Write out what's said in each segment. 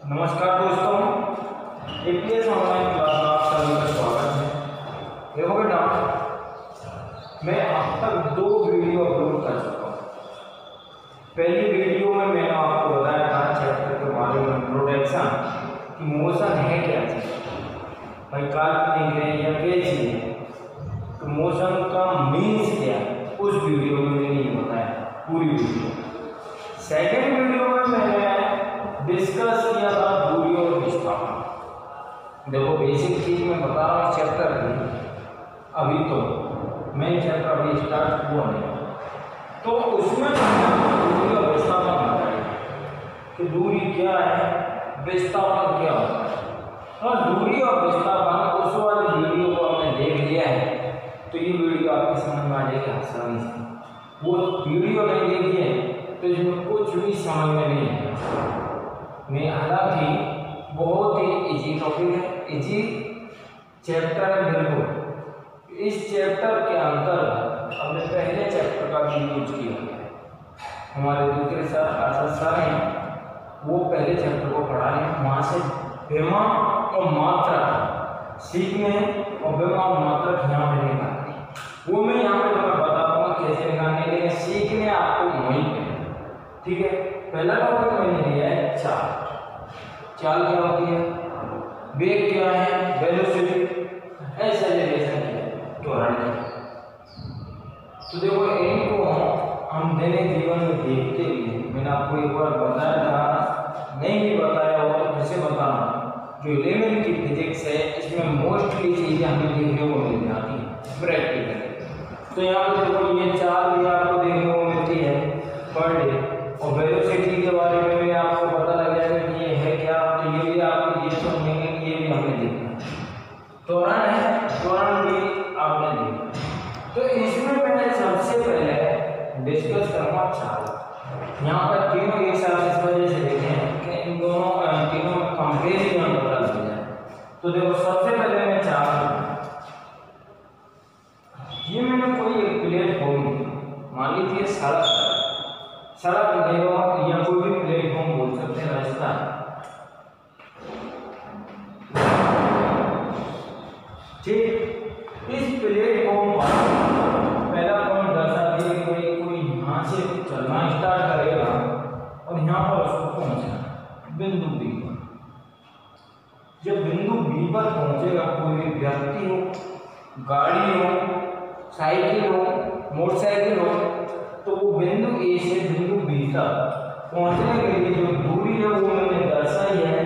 नमस्कार दोस्तों, APS online class में आप सभी का स्वागत है। देखो बेटा, मैं अब तक 2 वीडियो अपलोड कर चुका हूँ। पहली वीडियो में मैंने आपको बताया था चैप्टर के बारे में इंट्रोडक्शन कि मोशन है क्या चीज़, भाई काल्पनिक है या कैसी है, तो मोशन का मीन्स क्या है, उस वीडियो में मैंने ये बताया पूरी वीडियो। सेकेंड वीडियो में मैंने डिस्कस किया था दूरी और विस्थापन। देखो बेसिक चीज मैं बता रहा हूँ चैप्टर की, अभी तो मेन चैप्टर अभी स्टार्ट हुआ नहीं, तो उसमें दूरी और विस्थापन बताया कि दूरी क्या है, विस्थापन क्या होता है। और दूरी और विस्थापन उस वाले वीडियो को हमने देख लिया है, तो ये वीडियो आपकी समझ में आ जाएगी आसानी से। वो वीडियो नहीं देखी है तो इसमें कुछ भी समझ में नहीं है। मैं हालांकि बहुत ही इजी टॉपिक है, इजी चैप्टर है बिल्कुल। इस चैप्टर के अंतर्गत हमने पहले चैप्टर का भी यूज किया है। हमारे दूसरे सर आशा सर हैं, वो पहले चैप्टर को पढ़ा रहे हैं। वहाँ से बेमा और मात्रा सीखने और बेमा और मात्रा यहाँ पे निकालनी, वो मैं यहाँ पे तुम्हें बता दूंगा कैसे निकालने, लेकिन सीखने आपको वहीं पे। ठीक है, पहला टॉपिक मैंने लिया है चाल। चाल क्या होती है, वेग क्या है, वेलोसिटी, एक्सेलरेशन क्या है, त्वरण क्या है। तो देखो इनको हम दैनिक जीवन में देखते हुए, मैंने आपको एक बार बताया था, नहीं भी बताया हो तो फिर से बताना, जो 11वीं की फिजिक्स है इसमें मोस्टली चीजें हमें देखने को मिल जाती है प्रैक्टिकल। तो यहाँ पर देखो ये चाल भी आपको देखने को मिलती है पर डे, और वेलोसिटी के बारे में भी आपको पता लग जाएगा कि ये है क्या, तो ये भी आप ये समझेंगे कि ये भी हमने देखा। त्वरण है, त्वरण भी आपने देखा। तो इसमें मैंने सबसे पहले डिस्कस करूँगा चाल। यहाँ पर तीनों एक साथ इस वजह से देखे हैं कि इन दोनों तीनों में कंपेरिजन पता लग जाए। तो देखो सबसे पहले मैं चाल, ये मैंने कोई एक प्लेटफॉर्म मान लीजिए सड़क देखो, या कोई भी प्लेटफॉर्म बोल सकते हैं, रास्ता। ठीक, इस प्लेटफॉर्म पर पहला पॉइंट दर्शा दिया कि कोई यहाँ से चलना स्टार्ट करेगा और यहाँ पर उसको पहुँचना बिंदु बी पर। जब बिंदु बी पर पहुँचेगा, कोई भी व्यक्ति हो, गाड़ी हो, साइकिल हो, मोटरसाइकिल हो, तो वो बिंदु ए से बिंदु बी तक पहुंचने के लिए जो दूरी है वो मैंने दर्शाई है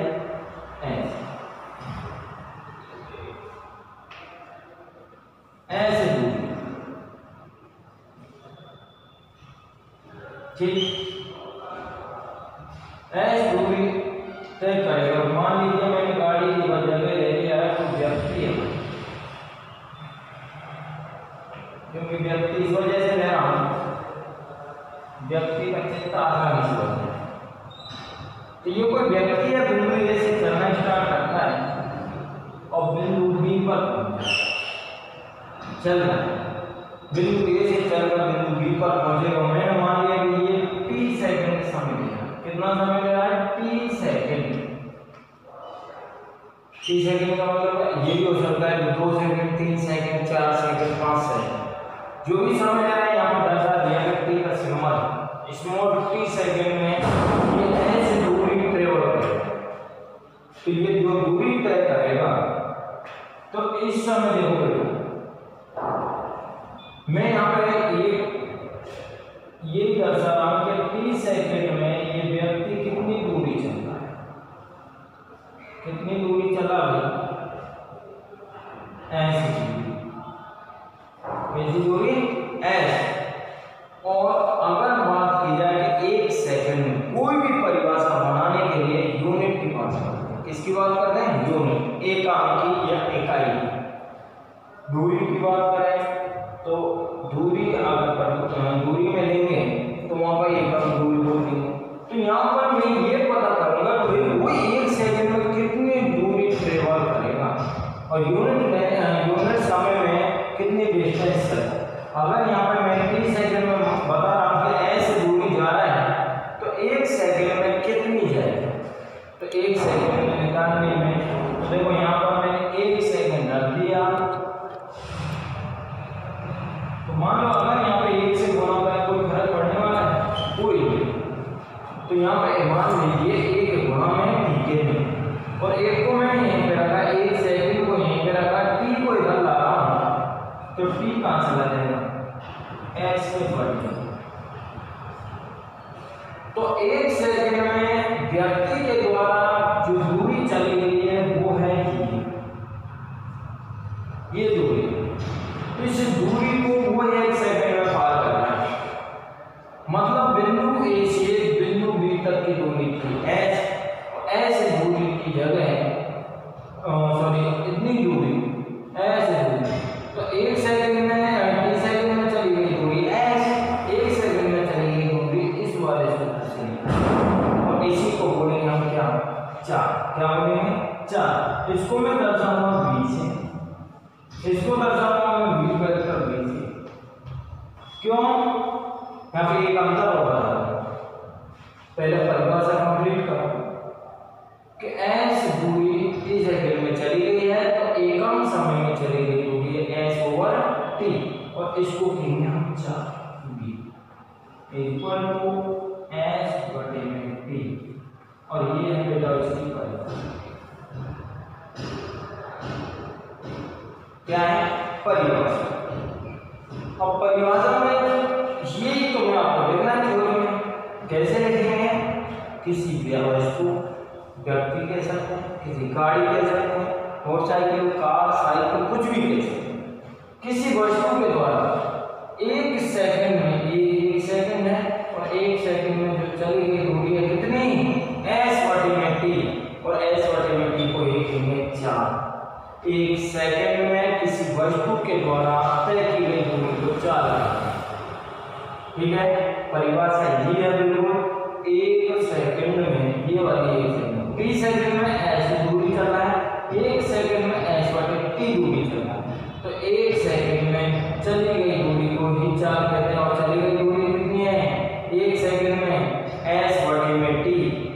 ऐसे दूरी। ठीक, ऐसे दूरी तय करेगा। मान लीजिए मैंने गाड़ी की जगह ले लिया है, तो व्यक्ति है, क्योंकि व्यक्ति इस वजह से ले रहा हूं, व्यक्ति का चित्त आसानी से होता है। तो ये कोई व्यक्ति है, बिंदु ए से चलना स्टार्ट करता है और बिंदु बी पर चल रहा है। बिंदु ए से चलकर बिंदु बी पर पहुंचेगा। मैंने मान लिया कि ये टी सेकंड समय लिया। कितना समय ले रहा है, टी सेकंड। टी सेकंड का मतलब ये भी हो सकता है 2 सेकंड, 3 सेकंड, 4 सेकंड, 5 सेकंड, जो भी समय ले रहा है। यहाँ पर दर्शा दिया है टी का सिग्नल स्मॉल टी सेकंड में ये ऐसे दूरी ट्रेवल करेगा। तो ये जो दूरी तय करेगा, तो इस समय देखो मैं यहाँ पे ये दर्शा रहा हूँ कि टी सेकंड में ये व्यक्ति कितनी दूरी चल रहा है, कितनी दूरी चला ऐसी दूरी एस। और अगर बात की जाए कि 1 सेकंड में कोई भी परिभाषा बनाने के लिए यूनिट की बात करते हैं। किसकी बात करते हैं, यूनिट, एकांकी या इकाई। दूरी की बात करें तो दूरी अगर दूरी में लेंगे तो वहां पर एकम दूरी होती है। तो यहाँ पर मैं ये पता करूंगा कि वो 1 सेकंड में कितनी दूरी ट्रेवल करेगा और यूनिट समय में कितनी डिस्टेंस है। अगर यहाँ पे मैं 30 सेकंड में बता रहा हूँ कि ऐसे दूरी जा रहा है, तो 1 सेकंड में कितनी जाएगी, तो 1 सेकंड में निकालने में, तो देखो यहाँ पर मैंने 1 सेकंड रख दिया, तो मान लो अगर यहाँ पे 1 से गुणा करें कोई फर्क पड़ने वाला है? कोई नहीं। तो यहाँ पे मान लीजिए 1 गुणा में ठीक है, और 1 को मैंने यहीं पे रखा, 1 सेकंड को यहीं पे रखा, t को इधर ला रहा हूँ, तो t कहाँ चला जाएगा? s में बढ़ जाएगा। तो 1 सेकंड में व्यक्ति के द्वारा जो दूरी चली गई है वो है ये दूरी। तो इस दूरी को वो 1 सेकंड में पार करना है, मतलब बिंदु A से बिंदु B तक की दूरी थी ऐसे दूरी की जगह इतनी दूरी ऐसे दूरी, तो 1 सेकंड में 30 सेकंड में चली गई दूरी 1 सेकंड में चली गई दूरी इस वाले सूत्र से, और इसी को बोलेंगे हम क्या? 4। क्या बोलेंगे? 4। इसको मैं दर्शाऊंगा B से, इसको दर्शाऊंगा मैं B वेक्टर B से। क्यों? यहाँ पे एक अंतर होगा, पहले परिभाषा कंप्लीट करो कि s दूरी t सेकंड में चली गई है, तो एकम समय में चली गई दूरी है s ओवर t, और इसको कहेंगे हम 4b इक्वल टू s बटे में t, और ये है बेटा इसकी परिभाषा। क्या है? परिभाषा। अब परिभाषा में यही तो मैं आपको लिखना है थ्योरी में। कैसे लिखेंगे? किसी वस्तु, व्यक्ति कह सकते हैं, किसी गाड़ी कह सकते हैं, मोटरसाइकिल, कार, साइकिल, कुछ भी कह सकते हैं, किसी वस्तु के द्वारा 1 सेकंड में, ये 1 सेकंड है, और 1 सेकंड में जो चली गई दूरी है कितनी? s बटे में t, और s बटे में t को लिखेंगे 4। 1 सेकंड में किसी वस्तु के द्वारा तय की गई दूरी को 4 लिखेंगे। ठीक है, परिभाषा ये है बिल्कुल। 1 सेकंड में ये वाली 1 सेकंड, t सेकंड में ऐसी दूरी चलना है, 1 सेकंड में s बटे t दूरी चलना है, तो 1 सेकंड में चली गई दूरी को ही 4 कहते हैं, और चली गई दूरी कितनी है? 1 सेकंड में s बटे में t,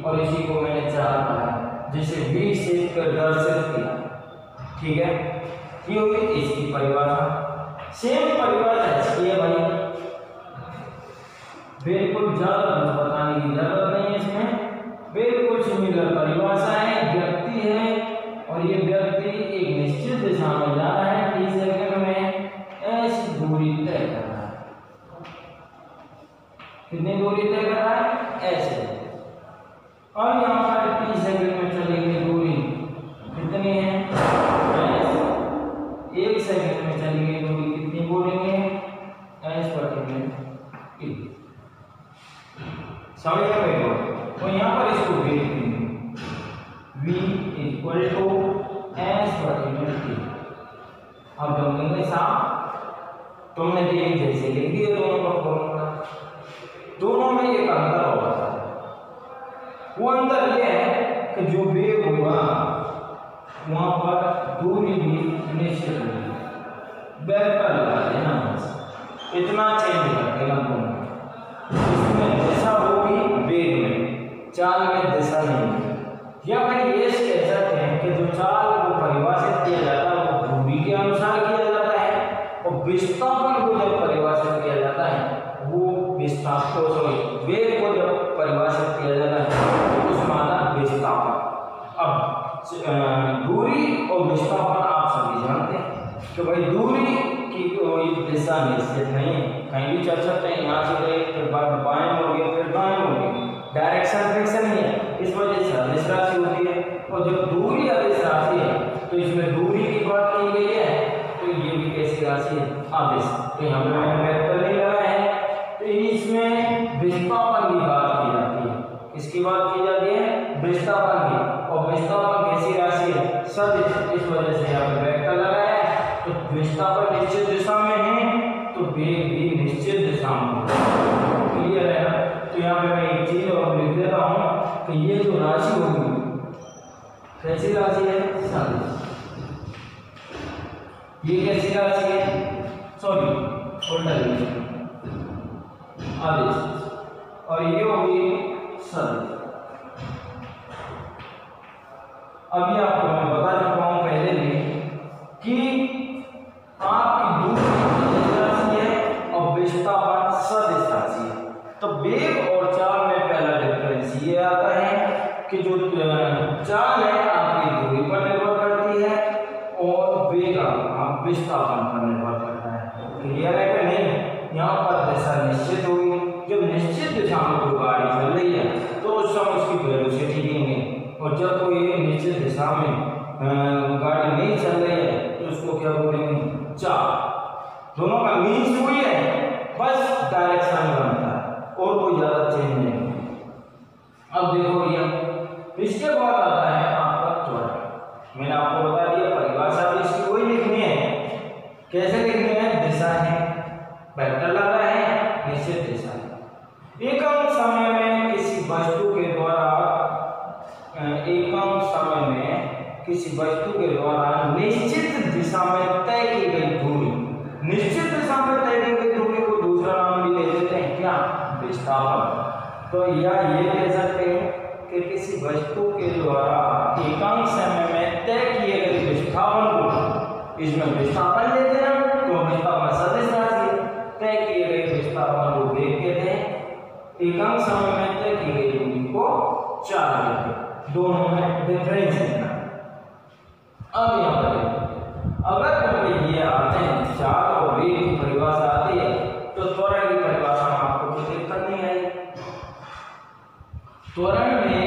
और इसी को मैंने 4 कहा, जिसे v से दर्शित किया। ठीक है, ये होगी इसकी परिभाषा। सेम परिभाषा इसकी है भाई, बिल्कुल ज्यादा बताने की जरूरत नहीं है इसमें, बिल्कुल सिमिलर परिभाषा है। व्यक्ति है, और ये व्यक्ति एक निश्चित दिशा में जा रहा है, t सेकंड में ऐसी दूरी तय कर रहा है। कितनी दूरी तय कर रहा है? ऐसे। और यहाँ पर t सेकंड में चली गई दूरी कितनी है? 1 सेकंड में चली गई दूरी कितनी बोलेंगे? s बटे में t। समझ में? तो यहाँ पर इसको देख लेंगे, v इक्वल टू s बटे में t। अब दोनों साथ तुमने एक जैसे लिख दिए दोनों का फॉर्मूला, दोनों में एक अंतर होता है। वो अंतर ये है कि जो वेग होगा वहां पर दूरी भी निश्चित होगी। वेक्टर लगा देना, इतना चेंज कर देना दोनों, इसमें दिशा होगी वेग में, चाल में दिशा नहीं। या फिर ये कह सकते हैं कि जो चाल को परिभाषित किया जाता है वो दूरी के अनुसार किया जाता है, और विस्थापन को जब परिभाषित किया जाता है वो वेग को जब परिभाषित किया जाता है तो उसका आधा विस्थापन। अब दूरी और विस्थापन आप सभी जानते हैं कि भाई दूरी की कोई दिशा निश्चित नहीं है, कहीं भी चल सकते हैं, यहाँ से गए फिर बाएं हो गए फिर दाएं हो गए, डायरेक्शन फिक्स नहीं है, इस वजह से अदिश राशि होती है। और जब दूरी अदिश राशि है तो इसमें दूरी की बात की गई है, तो ये भी कैसी राशि है? अदिश। तो यहाँ पे मैंने वेक्टर नहीं लगाया है, तो इसमें विस्थापन की बात की जाती है। किसकी बात की जाती है? विस्थापन की। और विस्थापन कैसी राशि है? सदिश। इस वजह से यहाँ पे वेक्टर लगाया है। तो विस्थापन निश्चित दिशा में है तो वेग भी निश्चित दिशा में है। क्लियर है ना? तो यहाँ पे मैं एक चीज और लिख देता हूँ कि ये जो राशि होगी कैसी राशि है? सदिश। ये कैसी राशि है? सॉरी उल्टा लिखिए, अदिश। और ये होगी सदिश। अभी आपको मैं बता चुका हूँ पहले भी कि आपकी दूरी राशि है और विस्थापन सदिश राशि है। तो वेग और चाल में पहला डिफरेंस ये आता है कि जो चाल है आपकी दूरी पर निर्भर करती है और वेग आप विस्थापन पर निर्भर करता है। क्लियर है कि नहीं? यहाँ पर दिशा निश्चित होगी। जब निश्चित दिशा में कोई गाड़ी चल रही है तो उस समय उसकी वेलोसिटी देंगे, और जब कोई निश्चित दिशा में गाड़ी नहीं चल रही है तो उसको क्या बोलेंगे? चाल। दोनों का मीन्स वही है, बस डायरेक्शन बनता है और कोई ज्यादा चेंज नहीं। अब देखो भैया, इसके बाद आता है आपका त्वरण। मैंने आपको बता दिया परिभाषा भी इसकी वही लिखनी है। कैसे लिखनी है? दिशा है, वेक्टर लग रहा है, निश्चित दिशा है। एकम समय में किसी वस्तु के द्वारा निश्चित दिशा में तय की गई दूरी, निश्चित दिशा में तय की गई दूरी को दूसरा नाम भी दे देते हैं क्या? विस्थापन। तो या ये कह सकते हैं कि किसी वस्तु के द्वारा एकांक समय में तय किए गए विस्थापन को, इसमें विस्थापन लेते हैं तो विस्थापन सदिश राशि, तय किए गए विस्थापन को वेग कहते हैं, एकांक समय में तय की गई दूरी को चाल कहते हैं। दोनों में डिफरेंस है। अब यहाँ पर अगर तुम्हें ये आते हैं चाल और वेग की परिभाषा आती है तो त्वरण की परिभाषा में आपको कोई दिक्कत नहीं आएगी। त्वरण में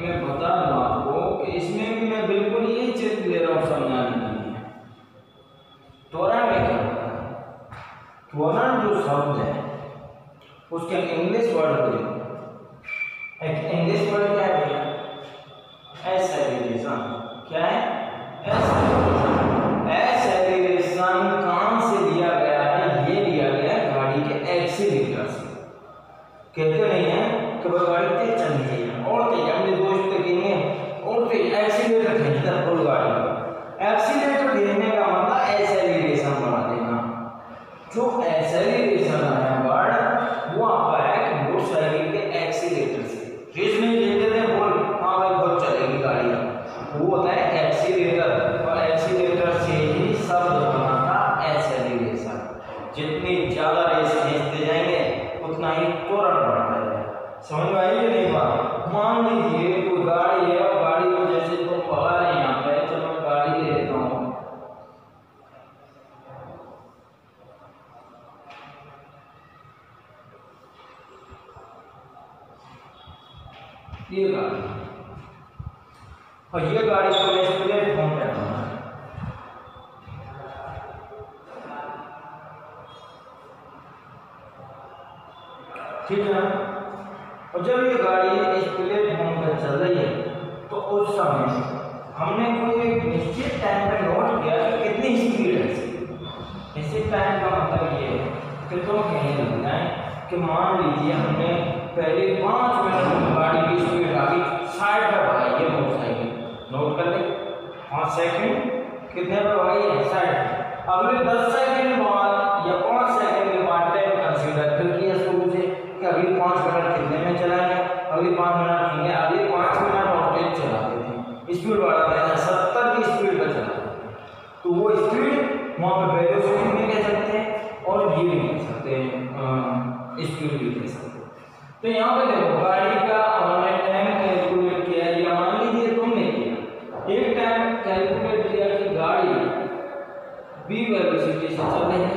मैं बता दूं आपको कि इसमें भी मैं बिल्कुल यही चित्र ले रहा हूँ समझाने के लिए। त्वरण में क्या होता है? त्वरण जो शब्द है उसके इंग्लिश वर्ड एक इंग्लिश वर्ड क्या है? एक्सेलरेशन। क्या है? एक्सेलरेशन कहां से दिया गया है? ये दिया गया है गाड़ी के एक्सीलरेटर से। कहते नहीं है कि वह गाड़ी तेज चल रही है और तेज, अपने दोस्त कहेंगे और तेज एक्सीलरेटर खींचता है फुल गाड़ी का। एक्सीलरेटर खींचने का मतलब एक्सेलरेशन बढ़ा देना। जो एक्सेलरेशन है वर्ड वो आपका है मोटरसाइकिल के एक्सीलरेटर से। रेस में लेते थे बोल, हाँ भाई बहुत चलेगी गाड़ी, वो होता है एक्सीलरेटर, और एक्सीलरेटर से ही शब्द बना था एक्सेलरेशन। जितनी ज्यादा रेस खींचते जाएंगे उतना ही त्वरण बढ़ता है। समझ में आई कि नहीं बात? मान लीजिए कोई गाड़ी है और गाड़ी को जैसे तुम भगा रहे हैं यहाँ पे, चलो मैं गाड़ी ले लेता हूँ। ये गाड़ी और ये गाड़ी को मैं इस प्लेटफॉर्म पे रखूंगा। ठीक है ना? और जब ये गाड़ी इस प्लेटफॉर्म पे चल रही है तो उस समय हमने कोई एक निश्चित टाइम पे नोट किया कि कितनी स्पीड है। निश्चित टाइम का मतलब ये है कि तुम कहीं लग जाए कि मान लीजिए हमने पहले 5 मिनट में गाड़ी की स्पीड आ गई 60 पर भाई है मोटरसाइकिल, नोट कर ले। 5 सेकंड कितने पर भाई है? 60। अगले 10 सेकंड बाद या 5 सेकंड के बाद टाइम कंसीडर कर किया शुरू से कि अगले 5 मिनट कितने में चलाएंगे, अगले 5 मिनट कितने, अगले 5 मिनट और तेज चलाते थे, स्पीड बढ़ाते हैं 70 की स्पीड पर चलाते थे। तो वो स्पीड वहाँ पर वेलोसिटी भी कह सकते हैं और ये भी कह सकते हैं, स्पीड भी कह सकते हैं। तो यहाँ पे देखो गाड़ी का हमने टाइम कैलकुलेट किया, या मान लीजिए तुमने किया एक टाइम कैलकुलेट किया कि गाड़ी v वेलोसिटी से चल रही है,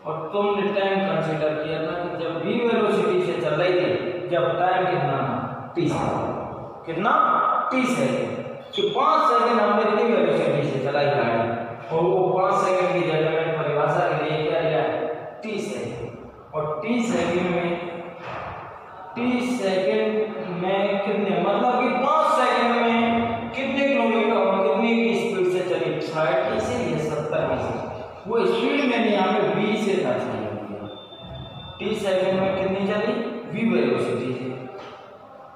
और तुमने टाइम कंसीडर किया था कि जब v वेलोसिटी से चल रही थी, जब टाइम कितना था? t second. कितना? t second. कि 5 सेकंड हमने v वेलोसिटी से चलाई गाड़ी, और वो 5 सेकंड की जगह में परिभाषा के लिए क्या लिया? t second. और t सेकंड में कितने, मतलब कि 5 सेकंड में कितने किलोमीटर और कितने की स्पीड से चली? 60 से या 70 से। वो स्पीड में यहाँ पे 20 से था चाहिए। t सेकंड में कितनी चली? v वेलोसिटी से।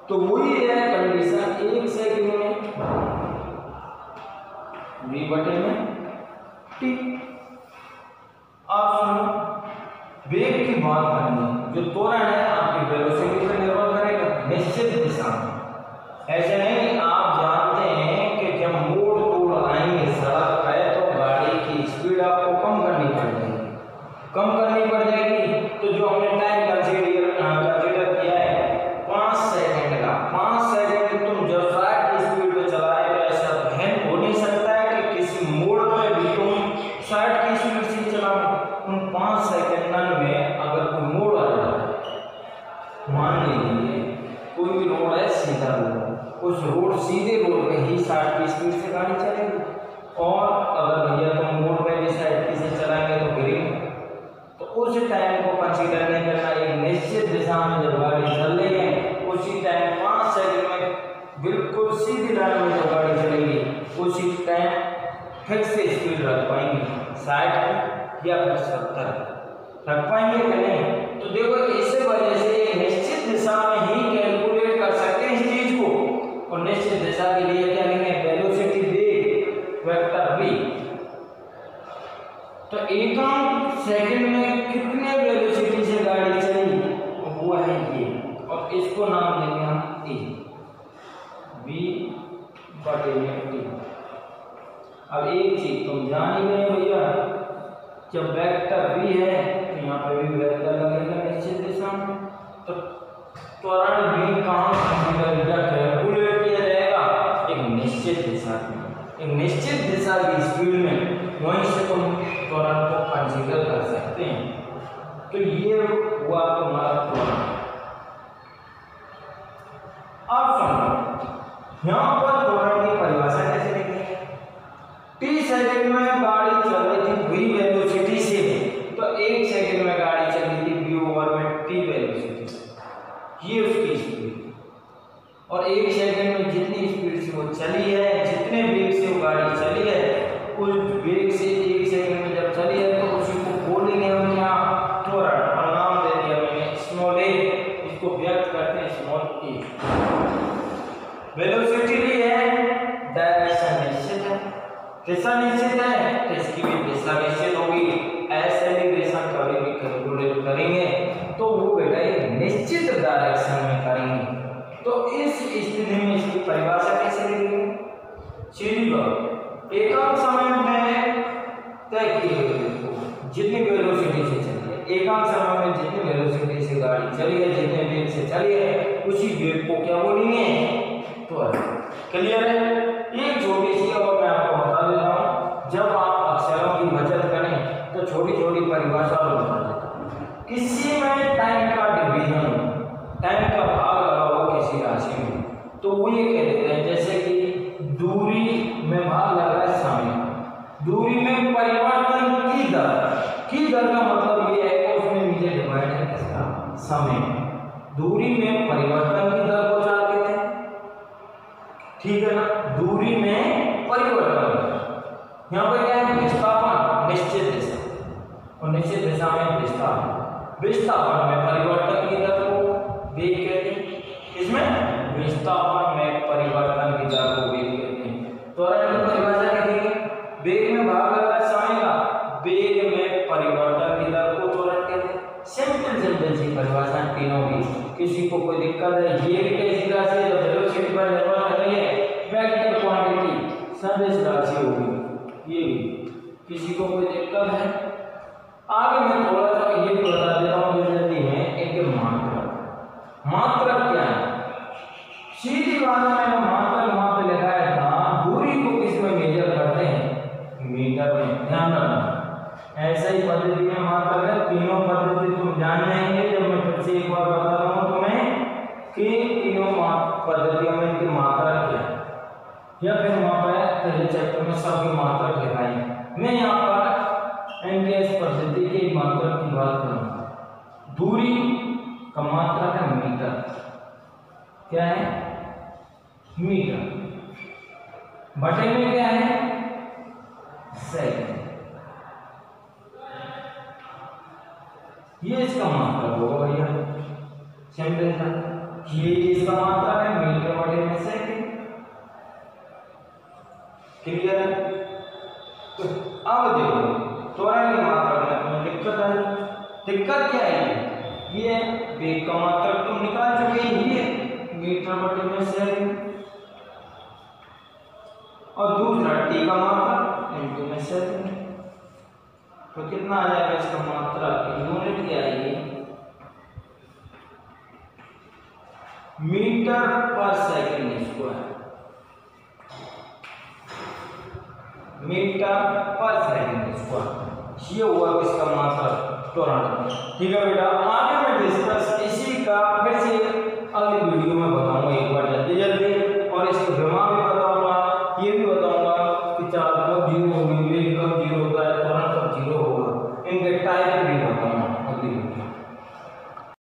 तो वही है कंडीशन 1 सेकंड में v बटे में t। आप सुनो, वेग की बात करनी, जो त्वरण है आपकी वेलोसिटी पर निर्भर करेगा निश्चित दिशा में। ऐसे नहीं, आप जानते हैं कि उस रोड सीधे रोड पे ही 60 की स्पीड से गाड़ी चलेगी। और अगर भैया तुम मोड़ पे भी 60 से चलाएंगे तो गिरेंगे। तो उस टाइम को कंसीडर नहीं करना। एक निश्चित दिशा में जब गाड़ी चल रही है उसी टाइम 5 सेकंड में बिल्कुल सीधी लाइन में जब गाड़ी चलेगी उसी टाइम फिक्स स्पीड रख पाएंगे 60 या फिर 70 रख पाएंगे कि नहीं। तो देखो इस वजह से एक निश्चित दिशा में ही कैलकुलेट कर सकते हैं इस चीज को। और निश्चित दिशा के लिए क्या लेंगे, वेलोसिटी वेग वेक्टर v। तो एकांक सेकंड में कितने वेलोसिटी से गाड़ी चली वो है ये, और इसको नाम देंगे हम t, v/t। अब एक चीज तुम जान ही गए भैया, जब वेक्टर v है तो यहाँ पे भी वेक्टर लगेगा निश्चित दिशा में। तो त्वरण v कहाँ कैलकुलेट किया जाएगा, एक निश्चित दिशा में, एक निश्चित दिशा की स्पीड में, वहीं से तुम त्वरण को कंसीडर कर सकते हैं। तो ये हुआ तुम्हारा त्वरण। अब सुनो यहाँ पर त्वरण की परिभाषा कैसे लिखेंगे। t सेकंड में गाड़ी चल रही थी v वेलोसिटी से, तो 1 सेकंड में गाड़ी चल रही थी v/t वेलोसिटी, ये उसकी स्पीड। और 1 सेकंड में जितनी स्पीड से वो चली है, जितने वेग से वो गाड़ी चली है, उस वेग से 1 सेकंड में जब चली है तो उसी को बोलेंगे हम क्या, त्वरण। और नाम दे दिया मैंने स्मॉल a, इसको व्यक्त करते हैं स्मॉल a। वेलोसिटी ली है, डायरेक्शन निश्चित है, दिशा निश्चित है, तो इसकी भी दिशा निश्चित होगी। एक्सेलरेशन कभी भी कैलकुलेट करेंगे तो वो बेटा एक निश्चित डायरेक्शन में करेंगे। तो इस स्थिति में इसकी परिभाषा कैसे लिखेंगे, सीधी बात, एकांक समय में तय किए हुए जितनी वेलोसिटी से चली है, एकांक समय में जितनी वेलोसिटी से गाड़ी चली है, जितने वेग से चली है, उसी वेग को क्या बोलेंगे, त्वरण। क्लियर है। एक छोटी सी और मैं आपको बता देता हूँ, जब आप अक्षरों की बचत करें तो छोटी छोटी परिभाषा बता देता हूँ। किसी में टाइम का डिवीजन, टाइम का भाग लगा हो किसी राशि में, तो वो ये कह देते हैं, जैसे कि दूरी में भाग लगा है समय, दूरी में परिवर्तन की दर का मतलब ये है कि उसमें नीचे डिवाइड है किसका, समय। दूरी में परिवर्तन की दर को क्या कहते हैं, ठीक है ना, दूरी में परिवर्तन। यहाँ पे क्या है, विस्थापन निश्चित दिशा, और निश्चित दिशा में विस्थापन। विस्थापन में परिवर्तन की दर को वेग कहते हैं, इसमें विस्थापन में परिवर्तन की दर को वेग कहते हैं। त्वरण की परिभाषा लिखेंगे, वेग में भाग लगा समय का, वेग में परिवर्तन की दर को त्वरण कहते हैं। सिंपल सी परिभाषा तीनों की, किसी को कोई दिक्कत है, ये भी कैसी राशि है, तो वेलोसिटी पर निर्भर कर रही है, वेक्टर क्वांटिटी सदिश राशि होगी, ये भी किसी को कोई दिक्कत है। आगे मैं थोड़ा सा ये बता देता हूँ जल्दी में, एक मात्रक क्या है। सीधी बात में मात्रक वहां पे लिखा है था, दूरी को किस में मेजर करते हैं, मीटर में, ध्यान रखना। ऐसा ही पद्धति में मात्रक है, तीनों पद्धति तुम जान जाएंगे जब मैं फिर से एक बार बता रहा हूँ तुम्हें कि तीनों पद्धतियों में इनकी मात्रक क्या है, या फिर वहां पर पहले चैप्टर में सबकी मात्रक लिखाएंगे। मैं यहाँ पर एनकेएस पद्धति के मात्रक की बात करूँगा। दूरी का मात्रक है मीटर, क्या है, मीटर, बटे में क्या है, सेकंड, ये इसका मात्रक होगा भैया, सिंपल था, ये इसका मात्रक है मीटर बटे में सेकंड। क्लियर है। तो अब देखो त्वरण की मात्रक में तुम्हें दिक्कत है, दिक्कत क्या है, ये वेग का मात्रक तुम निकाल चुके हैं, ये मीटर बटे में सेकंड, और दूसरा t का मात्रक इनटू में सेकंड। तो कितना आ जाएगा इसका मात्रक, यूनिट क्या आएगी, मीटर पर सेकंड स्क्वायर, मीटर पर सेकंड स्क्वायर, ये हुआ किसका मात्रक, त्वरण। ठीक है बेटा।